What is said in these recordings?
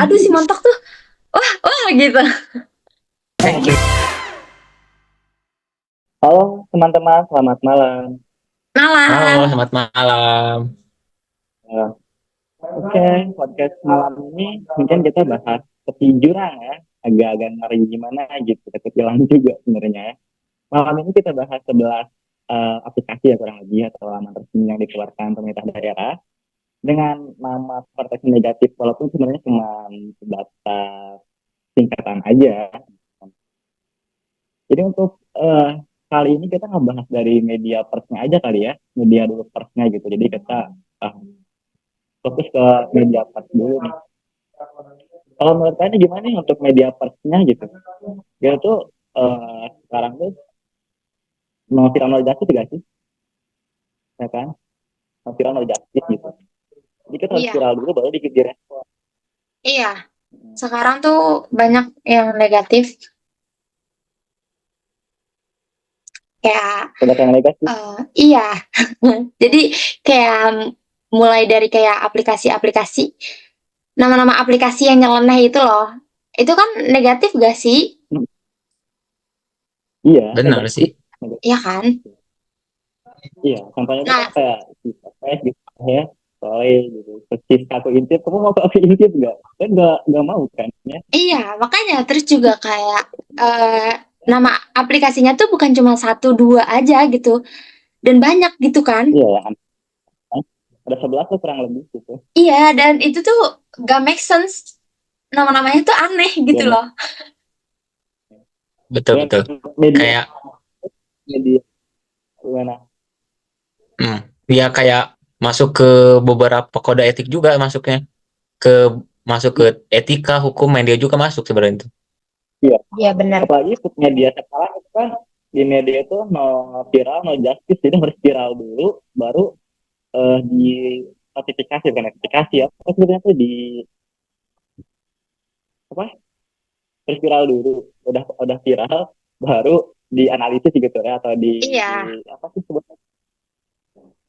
aduh si Montok tuh wah wah gitu. Thank you. Halo teman-teman, selamat malam. Halo, Malam. selamat malam. Eh, Oke, podcast malam ini mungkin kita bahas tepi jurang ya, agak-agak ngeri gimana gitu, ketilang juga sebenarnya ya. Malam ini kita bahas 11 aplikasi ya kurang lebih atau laman resmi yang dikeluarkan pemerintah daerah dengan nama proteksi negatif walaupun sebenarnya cuma sebatas singkatan aja. Jadi untuk kali ini kita ngebahas dari media persnya aja kali ya, media dulu persnya gitu. Jadi kita uh, fokus ke media pers dulu nih. Kalau menurut kalian gimana nih untuk media persnya gitu? Dia tuh sekarang tuh mau viral no justice gak sih? Ya kan? Mau viral no justice gitu. Jadi kita harus Iya, viral dulu baru dikit direspon. iya. Sekarang tuh banyak yang negatif kayak Pendapat yang negatif. iya. Jadi kayak mulai dari kayak aplikasi-aplikasi, nama-nama aplikasi yang nyeleneh itu loh. Itu kan negatif gak sih? Hmm, iya, Benar negatif. sih. Negatif. Iya kan? Iya, contohnya itu kan Nah, kayak si Popes gitu ya. Soalnya gitu. Terus si aku intip, kamu mau ke aku intip gak? Kan gak mau kan ya? iya, makanya terus juga kayak eh, nama aplikasinya tuh bukan cuma satu dua aja gitu, dan banyak gitu kan? Iya, ya, ada 11 tuh kurang lebih gitu. Iya, dan itu tuh gak make sense. Nama-namanya tuh aneh gitu Ya, loh. Betul, dan betul. media Kayak, media gimana? hmm, ya kayak masuk ke beberapa kode etik juga masuknya. Ke masuk ke etika, hukum, media juga masuk sebenarnya itu. Iya, Iya benar. apalagi media sekarang itu kan di media itu no viral no justice, jadi harus viral dulu baru di notifikasi bukan notifikasi ya, apa sebenarnya tuh di apa harus viral dulu, udah viral baru dianalisis gitu ya atau di Iya, apa sih sebutnya,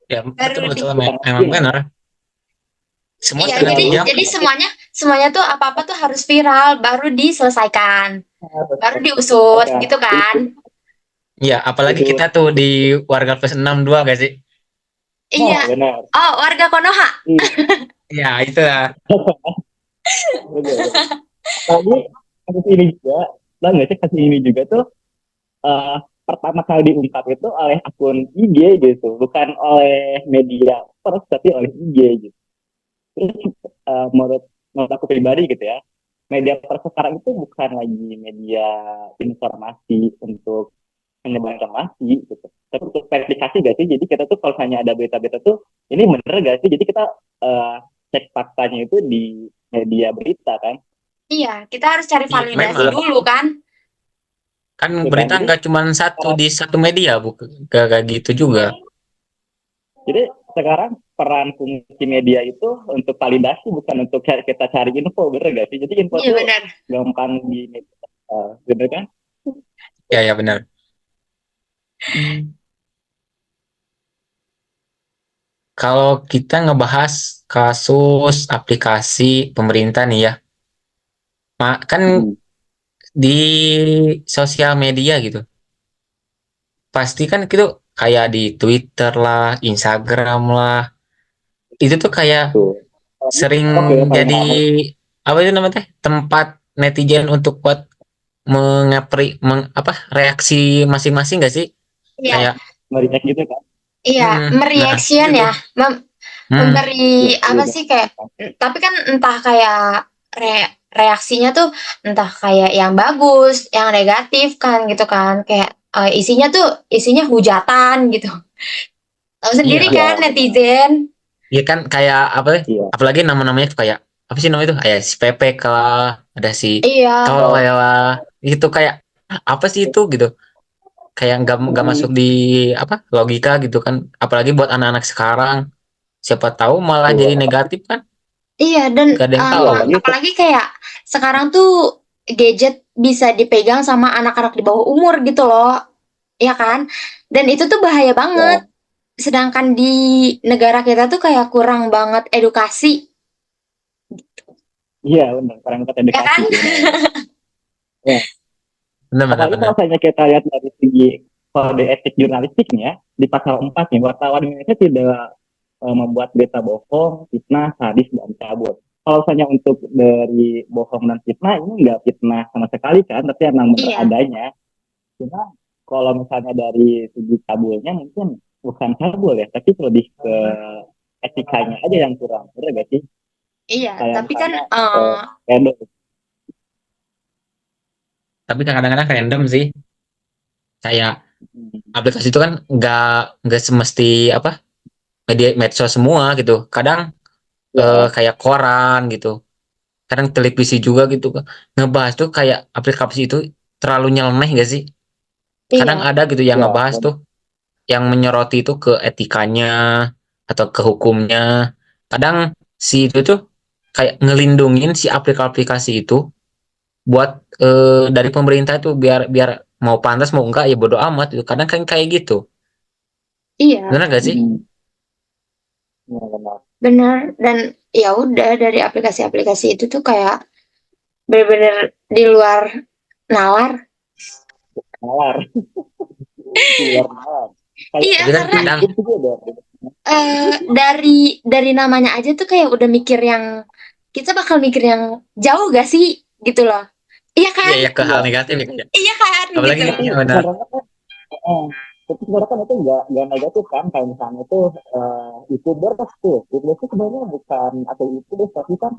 Ya, betul, baru betul. di. bukan Emang mungkin benar. Semua Iya, viral jadi dulu tergantung jadi zaman. semuanya semuanya tuh apa-apa tuh harus viral baru diselesaikan, baru diusut selesaikan gitu kan? Ya, apalagi itu. kita tuh di warga plus 62 gak sih? Iya. Nah benar. Oh, warga Konoha. Iya. Ya, itulah. Benar, benar. Apalagi kasus ini juga, lah nggak sih kasus ini juga tuh eh, pertama kali diungkap itu oleh akun IG gitu, bukan oleh media pers tapi oleh IG gitu. Terus menurut menurut aku pribadi gitu ya, media pers sekarang itu bukan lagi media informasi untuk menyebar informasi gitu, tapi untuk verifikasi gak sih? Jadi kita tuh kalau hanya ada berita-berita tuh ini bener gak sih? Jadi kita eh, cek faktanya itu di media berita kan, Iya, kita harus cari Iya, validasi memang. dulu kan? Kan ya kan? berita Jadi nggak cuma satu sekarang di satu media, bukan kayak gitu juga. Jadi sekarang peran fungsi media itu untuk validasi bukan untuk kita cari info, bener gak sih? Jadi info Iya tuh benar. gampang di media, bener kan? Ya, ya benar. Kalau kita ngebahas kasus aplikasi pemerintah nih ya, kan Hmm. di sosial media gitu, pasti kan itu kayak di Twitter lah, Instagram lah, itu tuh kayak Tuh. sering Oke, paling jadi ramai. apa itu namanya teh, tempat netizen untuk buat apa reaksi masing-masing gak sih? Iya, Kayak, Mericek gitu kan? iya, nah itu mereaction tuh, ya. hmm, Memberi Iya, iya. apa sih kayak, tapi kan entah kayak reaksinya tuh entah kayak yang bagus, yang negatif kan gitu kan. Kayak isinya hujatan gitu. Tahu sendiri iya. kan Iya, benar. netizen. Iya kan kayak apa ya? Iya. Apalagi nama-namanya tuh kayak apa sih namanya itu? Kayak si Pepe lah, ada si Iya, Tolol Oh, lah, itu kayak apa sih itu gitu? Kayak nggak masuk hmm, di apa logika gitu kan? Apalagi buat anak-anak sekarang, siapa tahu malah tuh. jadi negatif kan? iya dan Gak ada yang Iya, tahu. apalagi itu. apalagi kayak sekarang tuh gadget bisa dipegang sama anak-anak di bawah umur gitu loh, ya kan? Dan itu tuh bahaya banget. Ya, Sedangkan di negara kita tuh kayak kurang banget edukasi. Iya benar, parameter ya edukasi kan? sih namanya. Ya, apalagi Benar-benar. kalau misalnya kita lihat dari segi kode etik jurnalistiknya di pasal 4 nih, wartawan Indonesia tidak membuat berita bohong, fitnah, sadis, dan cabul. Kalau misalnya untuk dari bohong dan fitnah, ini nggak fitnah sama sekali kan, tapi emang benar Iya, adanya. Cuma kalau misalnya dari segi cabulnya mungkin bukan cabul ya, tapi lebih ke etikanya aja yang kurang. Bener gak sih? iya. Kayak Tapi kan, misalnya edo. Tapi kadang-kadang random sih. Kayak aplikasi itu kan nggak semesti apa media medsos semua gitu. Kadang Ya, kayak koran gitu. Kadang televisi juga gitu. Ngebahas tuh kayak aplikasi itu terlalu nyeleneh gak sih? Kadang iya, ada gitu yang ya, ngebahas tuh yang menyoroti itu ke etikanya atau ke hukumnya. Kadang si itu tuh kayak ngelindungin si aplikasi itu buat dari pemerintah itu biar biar mau pantas mau enggak ya bodo amat itu. Kadang kan kayak gitu. iya. Benar gak sih? ya benar. Benar. Dan ya udah dari aplikasi-aplikasi itu tuh kayak bener-bener di luar nalar. Nalar, di luar nalar. Kayak Iya, Tapi kan karena kadang juga ada. dari namanya aja tuh kayak udah mikir yang kita bakal mikir yang jauh gak sih gitu loh. Iya iya kan? ya ke hal Iya, negatif ya. Iya kan Apalagi gitu. tapi ya benar. sebenarnya kan Eh, tapi sebenarnya kan itu nggak negatif kan, kayak misalnya tuh youtuber youtuber itu sebenarnya bukan atau youtuber tapi kan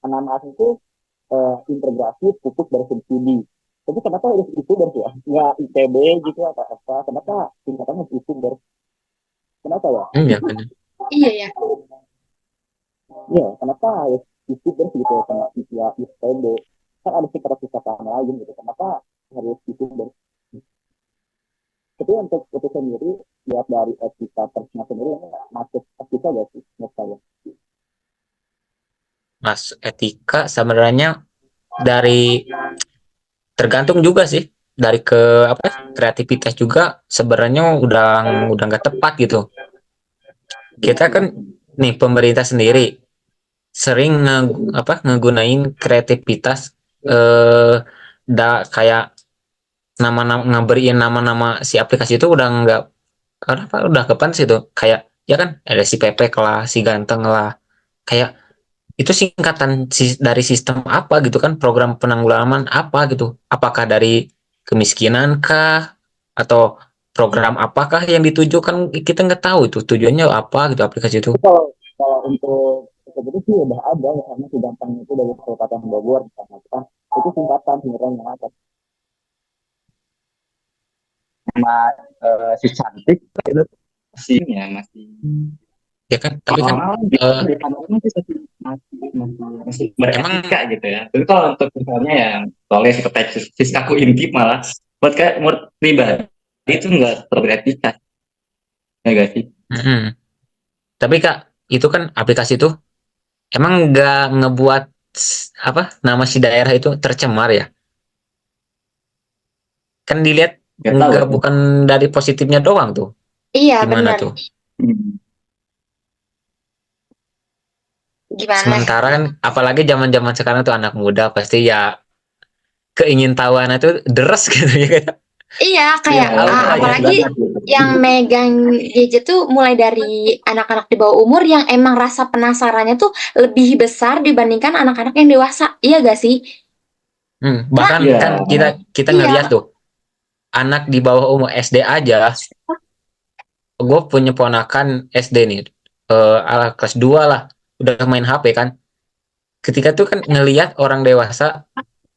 nama asli itu integrasi pupuk dari subsidi. Tapi kenapa harus youtuber ya? Nggak ITB gitu atau apa? Kenapa tingkatannya youtuber? Kenapa ya? Iya benar. Iya ya. Iya, kenapa harus youtuber gitu sama ya ITB? Kan ada sifat-sifat lain gitu. Kenapa harus youtuber? Tapi untuk itu sendiri, lihat dari etika persnya sendiri, ini masuk etika gak sih menurut saya? Mas etika sebenarnya dari tergantung juga sih dari ke apa kreativitas juga sebenarnya udah nggak tepat gitu. Kita kan nih pemerintah sendiri sering ngegunain kreativitas eh kayak nama-nama ngaberiin nama-nama si aplikasi itu udah nggak apa udah kapan sih tuh kayak ya kan ada si Pepek lah si Ganteng lah kayak itu singkatan dari sistem apa gitu kan program penanggulangan apa gitu apakah dari kemiskinan kah atau program apakah yang ditujukan kita nggak tahu itu tujuannya apa gitu aplikasi itu. Tapi kalau untuk itu sih udah ada ya, karena si gampang itu dari Kabupaten Bogor misalnya kan, itu singkatan sebenarnya yang ada sama si cantik itu sihnya masih Ya kan tapi kan normal eh, di kanan masih masih emang beretika gitu ya. Tapi kalau untuk misalnya yang tulis seperti siskaku intip malah buat kayak menurut pribadi itu enggak terlalu beretika ya gak sih? mm-mm. Tapi kak itu kan aplikasi itu emang nggak ngebuat apa nama si daerah itu tercemar ya kan dilihat Gak tahu nggak tuh. bukan dari positifnya doang tuh Iya gimana benar. tuh. Hmm. Gimana? Sementara kan apalagi zaman-zaman sekarang tuh anak muda pasti ya keingintahuan itu deres gitu ya kayak Iya Iya, kayak tahu iya aja. apalagi banget gitu. yang megang gadget tuh mulai dari anak-anak di bawah umur yang emang rasa penasarannya tuh lebih besar dibandingkan anak-anak yang dewasa. Iya gak sih? Karena Bahkan Iya, kan kita kita ngelihat iya, tuh anak di bawah umur SD aja gue punya ponakan SD nih kelas 2 lah udah main HP kan ketika tuh kan ngelihat orang dewasa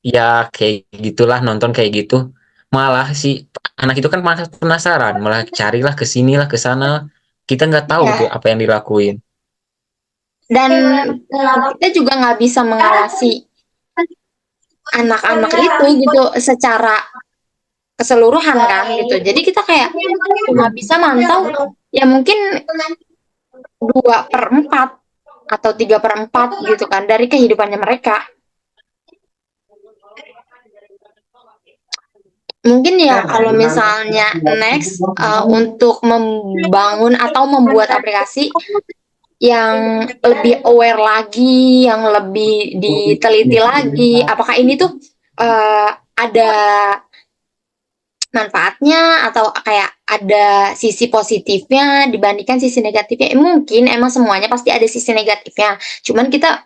ya kayak gitulah nonton kayak gitu malah si anak itu kan malah penasaran malah carilah ke sinilah ke sana kita nggak tahu tuh iya. apa yang dilakuin. Dan kita juga nggak bisa mengawasi anak-anak itu gitu secara keseluruhan kan gitu. Jadi kita kayak cuma bisa mantau ya mungkin 2/4 atau 3/4 gitu kan dari kehidupannya mereka. Mungkin ya kalau misalnya next untuk membangun atau membuat aplikasi yang lebih aware lagi, yang lebih diteliti lagi. Apakah ini tuh ada manfaatnya atau kayak ada sisi positifnya dibandingkan sisi negatifnya. Mungkin emang semuanya pasti ada sisi negatifnya. Cuman kita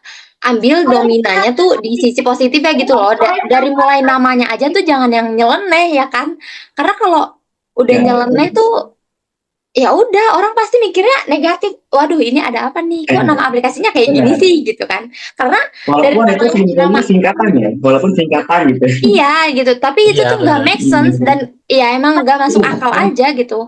ambil dominannya tuh di sisi positifnya gitu loh. Dari mulai namanya aja tuh jangan yang nyeleneh ya kan. Karena kalau udah nyeleneh tuh ya udah orang pasti mikirnya negatif. Waduh, ini ada apa nih? Kok nama aplikasinya kayak gini sih gitu kan? Karena dari Walaupun itu nama sebenarnya singkatan ya, walaupun singkatan gitu. iya gitu, tapi itu Iya tuh nggak benar. make sense dan ya emang nggak masuk akal aja gitu.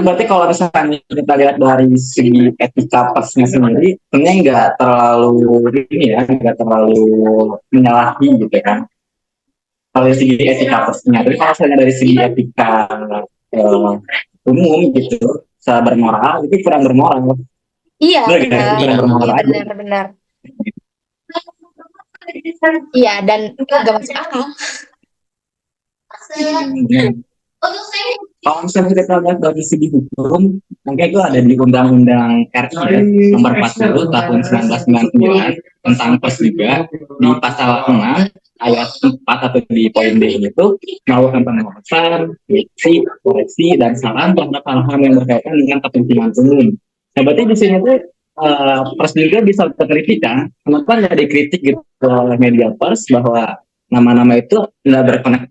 Berarti kalau misalnya kita lihat dari segi etika persnya sendiri, sebenarnya nggak terlalu ini ya, nggak terlalu menyalahi gitu kan. Kalau dari segi etika persnya, tapi kalau misalnya dari segi etika eh, umum gitu, secara bermoral itu kurang bermoral. Iya Benar kan? benar, Kurang Iya. bermoral iya aja. benar. Iya dan nggak masuk akal. Kalau misalnya kita lihat dari segi hukum, mungkin itu ada di Undang-Undang RI ya, nomor 40 tahun 1999 tentang pers juga di pasal 6 ayat 4 atau di poin D itu melakukan pengawasan, koreksi, dan saran terhadap hal-hal yang berkaitan dengan kepentingan umum. Nah, berarti di sini tuh pers juga bisa terkritik kan? Kenapa nggak dikritik gitu oleh media pers bahwa nama-nama itu nggak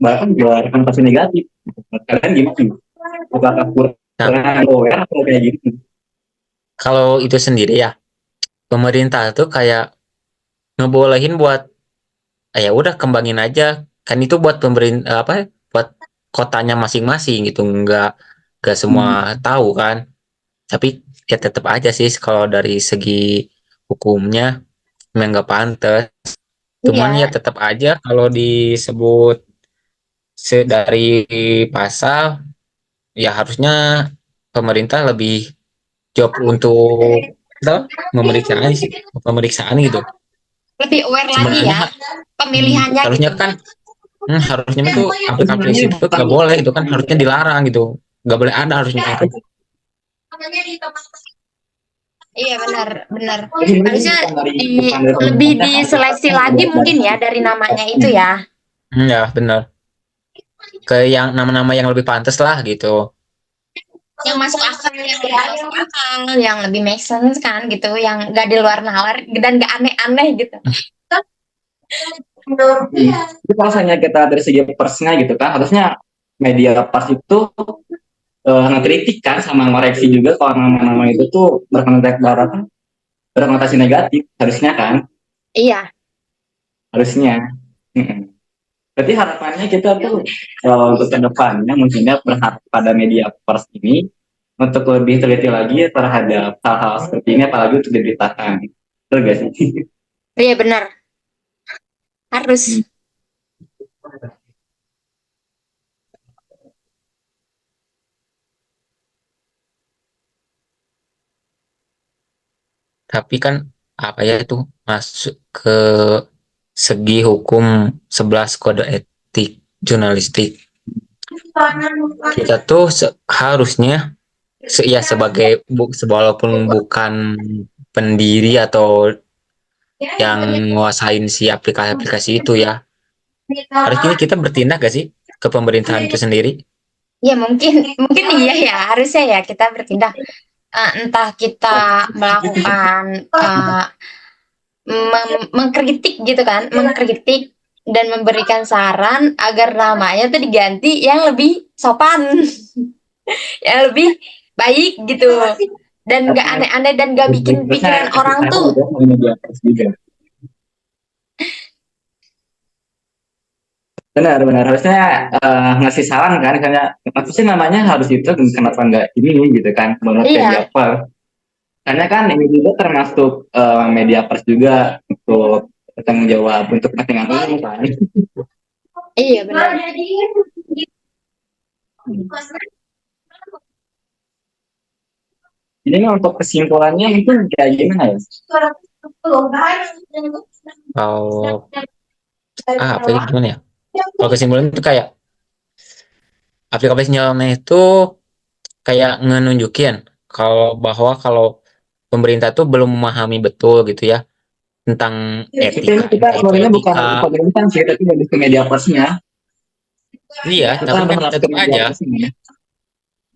berkonotasi negatif? Kalian gimana? Apakah Nah, kurang aware atau kayak gitu? kalau itu sendiri ya, pemerintah tuh kayak ngebolehin buat ya udah kembangin aja. Kan itu buat pemerintah apa? Buat kotanya masing-masing gitu. Nggak semua tahu kan. Tapi ya tetap aja sih kalau dari segi hukumnya memang nggak pantas. Cuman ya Iya, tetap aja kalau disebut dari pasal ya harusnya pemerintah lebih job untuk apa, pemeriksaan gitu. lebih aware lagi Sebenarnya ya pemilihannya harusnya gitu. kan harusnya itu aplikasi itu nggak boleh itu kan harusnya dilarang gitu. Nggak boleh ada harusnya itu. Iya benar, benar. Jadi ini Harusnya bukan dari di bukan dari lebih pemerintah, diseleksi kan lagi dari mungkin ya dari namanya itu persnya. ya. Ya benar. Ke yang nama-nama yang lebih pantas lah gitu. Yang masuk akal, yang lebih masuk akal, yang lebih make sense kan gitu, yang gak di luar nalar dan gak aneh-aneh gitu. Jadi kalau misalnya kita dari segi persnya gitu kan, harusnya media pers itu ngekritik kan sama ngoreksi juga kalau nama-nama itu tuh berkonotasi negatif, harusnya kan, Iya, harusnya. Mm-mm. Berarti harapannya kita tuh untuk kedepannya mungkinnya berharap pada media pers ini untuk lebih teliti lagi terhadap hal-hal seperti ini, apalagi untuk diberitakan. Betul gak sih? iya benar. Harus. Tapi kan apa ya itu masuk ke segi hukum 11 kode etik jurnalistik. Kita tuh harusnya ya sebagai walaupun bukan pendiri atau yang nguasain si aplikasi-aplikasi itu ya, harusnya kita bertindak gak sih ke pemerintahan itu sendiri? Ya mungkin mungkin iya ya harusnya ya kita bertindak. Entah kita melakukan mengkritik gitu kan, mengkritik dan memberikan saran agar namanya tuh diganti yang lebih sopan, yang lebih baik gitu. Dan gak aneh-aneh dan gak bikin Terusnya pikiran kasih orang saran tuh juga dari media pers juga. Benar-benar harusnya ngasih saran kan, karena apa sih namanya harus itu, kenapa nggak ini gitu kan, menurut media iya, pers. Karena kan ini juga termasuk media pers juga untuk bertanggung jawab untuk kepentingan umum kan. iya benar. Jadi ini untuk kesimpulannya itu kayak gimana ya? Kalau apa ya gimana ya? Kalau kesimpulan itu kayak aplikasi nyeleneh itu kayak ngenunjukin kalau pemerintah tuh belum memahami betul gitu ya tentang Kayaknya etika, kita entah itu ngomongnya bukan etika. pemerintah sih, tapi lebih ke media persnya. Iya, Kita tapi kan berharap ke tetap media aja persnya.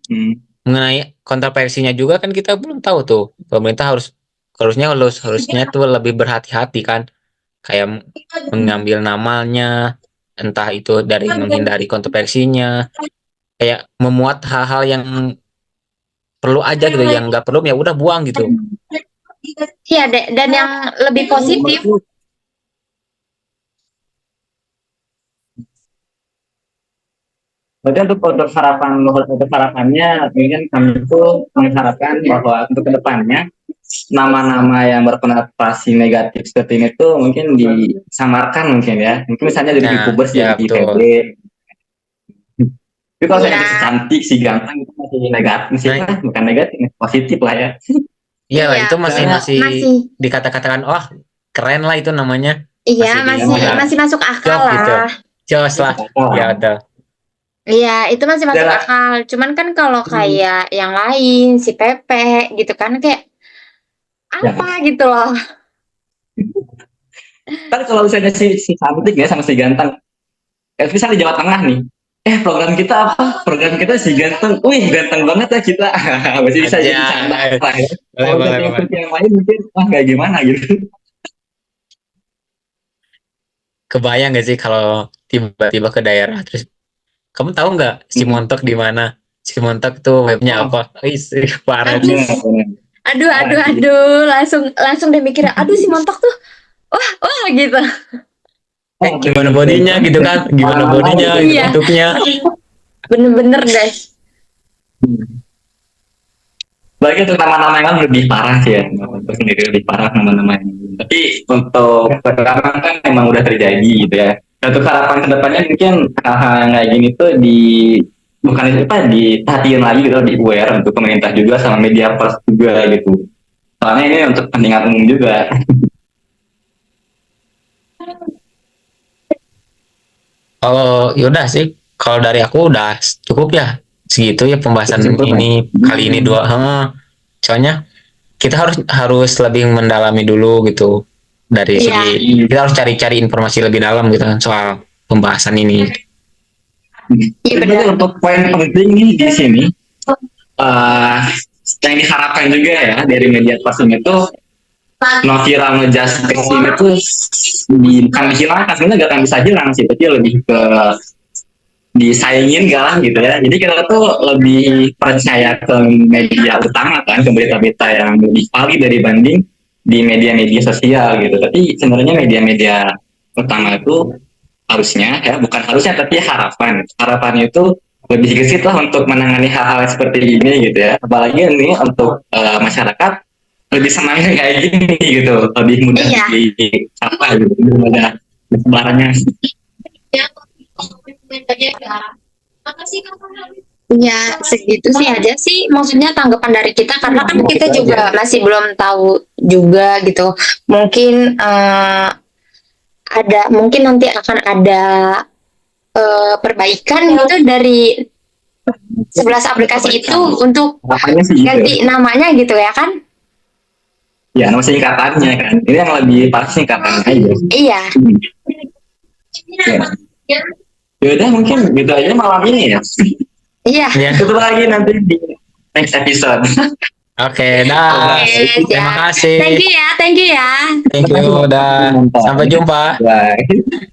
Hmm. mengenai kontroversinya juga kan kita belum tahu tuh. Pemerintah harusnya tuh lebih berhati-hati kan, kayak mengambil namanya, entah itu dari menghindari kontroversinya, kayak memuat hal-hal yang perlu aja gitu, yang nggak perlu ya udah buang gitu. Iya, dan yang lebih positif. Berarti untuk harapannya, mungkin kami itu mengharapkan bahwa untuk kedepannya nama-nama yang berkonotasi negatif seperti ini tuh mungkin disamarkan mungkin ya. Mungkin misalnya dari Nah, VTubers ya jadi betul. VB. Tapi kalau saya si Iya, cantik, si ganteng itu masih negatif sih, Nah, bukan negatif, positif lah ya. iyalah iya, itu masih Soalnya masih masih, dikata-katakan, wah keren lah itu namanya, iya masih masih dibilang masih masuk akal job gitu, lah. jos lah, ya betul. Iya, itu masih masuk adalah akal. Cuman kan kalau kayak yang lain, si Pepe gitu kan kayak ya. apa gitu loh. Kan kalau misalnya si cantik ya sama si ganteng, misal di Jawa Tengah nih, program kita apa? Program kita si ganteng, wih ganteng banget ya kita, masih bisa Aja, jadi canda lah ya. boleh Kalau boleh misalnya boleh. yang lain mungkin wah kayak gimana gitu. Kebayang gak sih kalau tiba-tiba ke daerah terus kamu tahu nggak si Montok di mana? Si Montok tuh webnya Oh, apa? Ih, parah Aduh, sih. benar, benar. aduh, Parah aduh, sih. aduh, langsung langsung deh mikir, aduh si Montok tuh, wah, wah gitu. Oh, Gimana benar sih. bodinya gitu kan? Gimana Mana-mana bodinya, gitu. gitu, Iya, bentuknya. bener-bener deh. Bagi untuk nama-nama yang lebih parah sih ya, untuk sendiri lebih parah nama-namanya. Tapi untuk sekarang kan memang udah terjadi gitu ya. Dan untuk harapan kedepannya mungkin hal-hal yang kayak gini tuh bukan itu apa diperhatiin lagi gitu, di aware untuk pemerintah juga sama media pers juga gitu. Soalnya ini untuk kepentingan umum juga. Oh, yaudah sih. Kalau dari aku udah cukup ya. Segitu ya pembahasan Cukup ya. ini kali ini dua. Soalnya kita harus harus lebih mendalami dulu gitu dari Iya, segi kita harus cari-cari informasi lebih dalam gitu kan soal pembahasan ini. iya Jadi benar. untuk poin penting nih di sini, eh yang diharapkan juga ya dari media pers itu no viral no justice ini tuh bukan dihilangkan, sebenarnya gak akan bisa hilang sih, tapi lebih ke disaingin gak lah gitu ya. Jadi kita tuh lebih percaya ke media utama kan, ke berita-berita yang lebih valid dari banding di media-media sosial gitu. Tapi sebenarnya media-media utama itu harusnya ya, bukan harusnya tapi harapannya itu lebih gesit lah untuk menangani hal-hal seperti ini gitu ya. Apalagi ini untuk masyarakat lebih senangnya kayak gini gitu, lebih mudah Iya, dicapai gitu, lebih mudah sebarannya. iya segitu sih aja sih. Maksudnya tanggapan dari kita karena kan kita Itu aja. juga masih belum tahu juga gitu. Mungkin mungkin nanti akan ada perbaikan gitu dari 11 aplikasi itu untuk Harapannya sih gitu. ganti namanya gitu ya kan? Ya, nama singkatannya kan. Ini yang lebih pas singkatannya aja. Iya, Ya. Yaudah mungkin gitu aja malam ini ya. iya. Ya, Ketemu lagi nanti di next episode. oke, dah. Oke, Terima siap. kasih. Thank you ya, thank you ya. Thank you, dah. Mantap. Sampai jumpa. Bye.